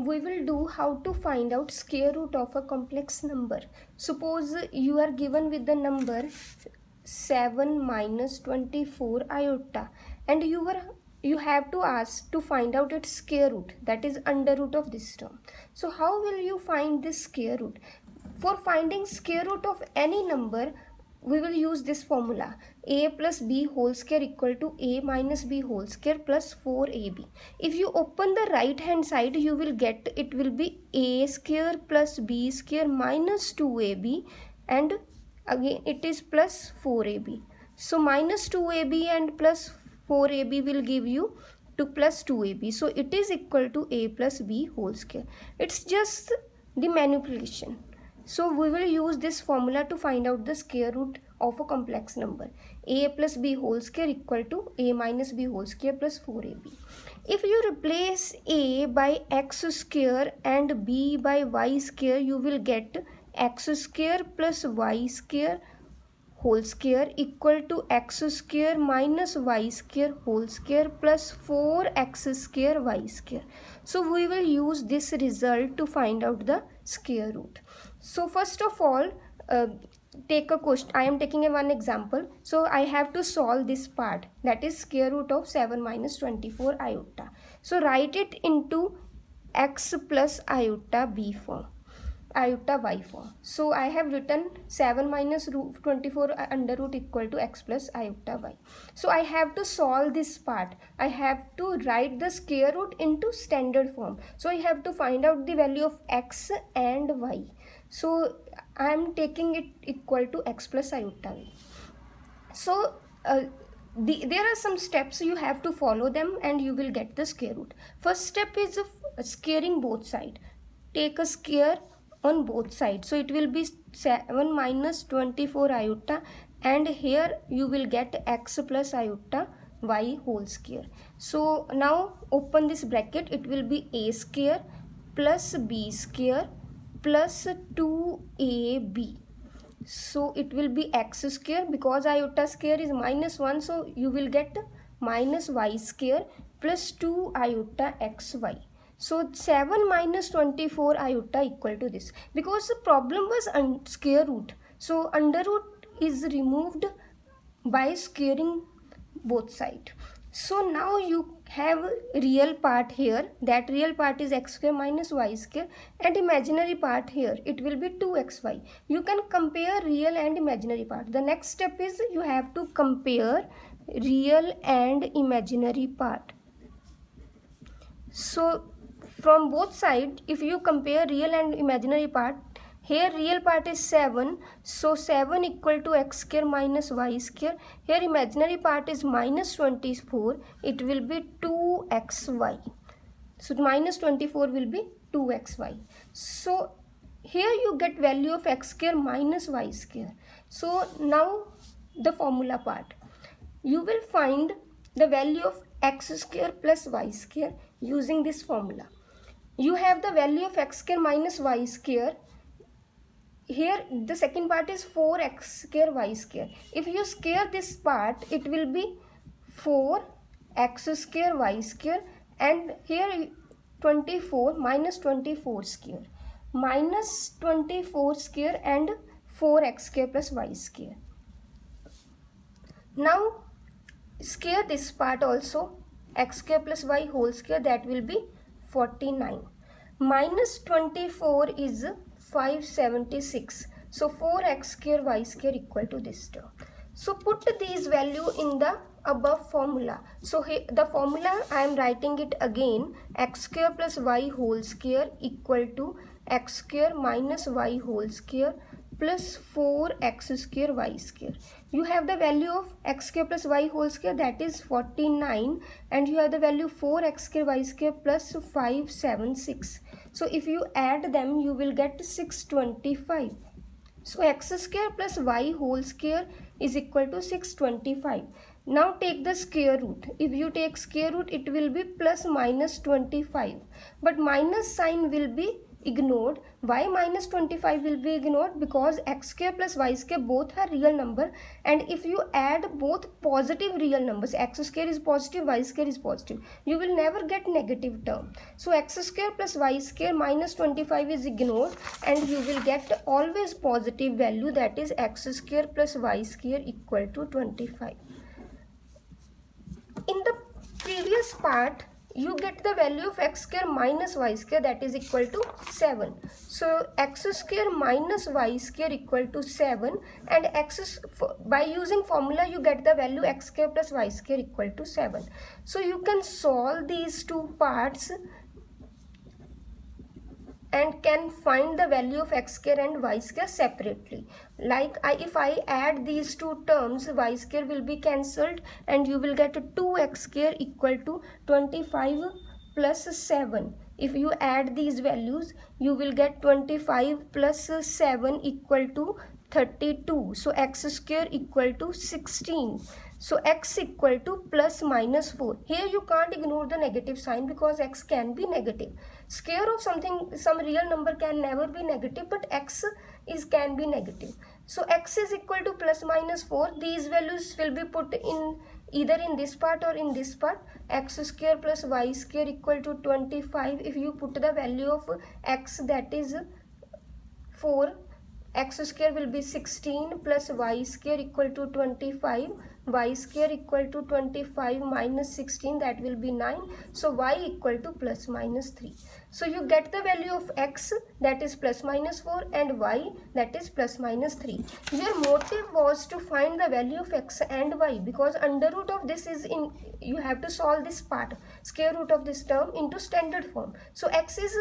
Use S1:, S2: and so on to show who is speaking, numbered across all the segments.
S1: we will do how to find out square root of a complex number. Suppose you are given with the number 7 minus 24 iota, and you have to ask to find out its square root, that is under root of this term. So how will you find this square root? For finding square root of any number, we will use this formula: a plus b whole square equal to a minus b whole square plus 4ab. If you open the right hand side, you will get it will be a square plus b square minus 2ab, and again it is plus 4ab. So minus 2ab and plus 4ab will give you to plus 2ab. So it is equal to a plus b whole square. It's just the manipulation. So we will use this formula to find out the square root of a complex number. A plus b whole square equal to a minus b whole square plus 4ab. If you replace a by x square and b by y square, you will get x square plus y square whole square equal to x square minus y square whole square plus 4x square y square. So we will use this result to find out the square root. So first of all, take a question. I am taking one example. So I have to solve this part, that is square root of 7 minus 24 iota. So write it into x plus iota b form, iota y form. So I have written 7 minus root 24 under root equal to x plus iota y. So I have to solve this part. I have to write the square root into standard form. So I have to find out the value of x and y. So I am taking it equal to x plus iota y. So there are some steps you have to follow them and you will get the square root. First step is squaring both sides. Take a square on both sides. So it will be 7 minus 24 iota, and here you will get x plus iota y whole square. So now open this bracket. It will be a square plus b square plus 2ab. So it will be x square, because iota square is minus 1, so you will get minus y square plus 2 iota xy. So 7 minus 24 iota equal to this, because the problem was square root. So under root is removed by squaring both sides. So now you have real part here. That real part is x square minus y square, and imaginary part here, it will be 2xy. You can compare real and imaginary part. The next step is you have to compare real and imaginary part. So from both sides, if you compare real and imaginary part, here real part is 7, so 7 equal to x square minus y square. Here imaginary part is minus 24, it will be 2xy. So minus 24 will be 2xy. So here you get value of x square minus y square. So now the formula part. You will find the value of x square plus y square using this formula. You have the value of x square minus y square. Here the second part is 4x square y square. If you square this part, it will be 4x square y square, and here 24 minus 24 square, minus 24 square and 4x square plus y square. Now square this part also, x square plus y whole square, that will be 49. Minus 24 is 576. So 4x square y square equal to this term. So put these value in the above formula. So the formula I am writing it again: x square plus y whole square equal to x square minus y whole square plus 4x square y square. You have the value of x square plus y whole square, that is 49, and you have the value 4x square y square plus 576. So if you add them, you will get 625. So x square plus y whole square is equal to 625. Now take the square root. If you take square root, it will be plus minus 25. But minus sign will be ignored. Why minus 25 will be ignored? Because x square plus y square both are real number, and if you add both positive real numbers, x square is positive, y square is positive, you will never get negative term. So x square plus y square minus 25 is ignored, and you will get always positive value, that is x square plus y square equal to 25. In the previous part, you get the value of x square minus y square, that is equal to 7. So x square minus y square equal to 7, and by using formula you get the value x square plus y square equal to 7. So you can solve these two parts and can find the value of x square and y square separately. Like if I add these two terms, y square will be cancelled and you will get 2x square equal to 25 plus 7. If you add these values, you will get 25 plus 7 equal to 32. So x square equal to 16. So x equal to plus minus 4. Here you can't ignore the negative sign because x can be negative. Square of something, some real number can never be negative, but x can be negative. So x is equal to plus minus 4. These values will be put in either in this part or in this part. X square plus y square equal to 25. If you put the value of x, that is 4, x square will be 16 plus y square equal to 25. Y square equal to 25 minus 16, that will be 9. So y equal to plus minus 3. So you get the value of x, that is plus minus 4, and y, that is plus minus 3. Your motive was to find the value of x and y, because under root of this is in, you have to solve this part, square root of this term, into standard form. So x is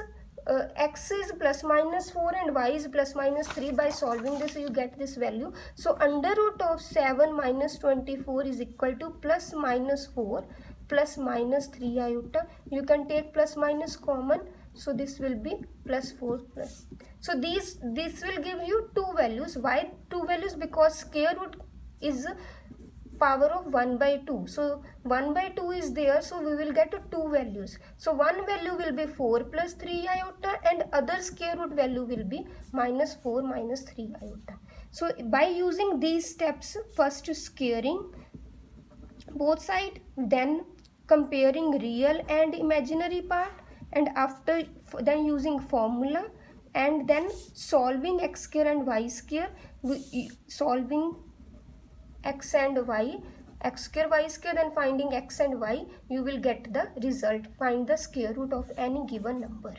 S1: plus minus 4 and y is plus minus 3. By solving this you get this value. So under root of 7 minus 24 is equal to plus minus 4 plus minus 3 iota. You can take plus minus common, so this will be plus 4 plus. So this will give you two values. Why two values? Because square root is power of 1 by 2. So 1 by 2 is there, so we will get two values. So one value will be 4 plus 3 iota, and other square root value will be minus 4 minus 3 iota. So by using these steps, first squaring both sides, then comparing real and imaginary part, and after then using formula, and then solving x square and y square, solving x and y, x square y square, then finding x and y, you will get the result. Find the square root of any given number.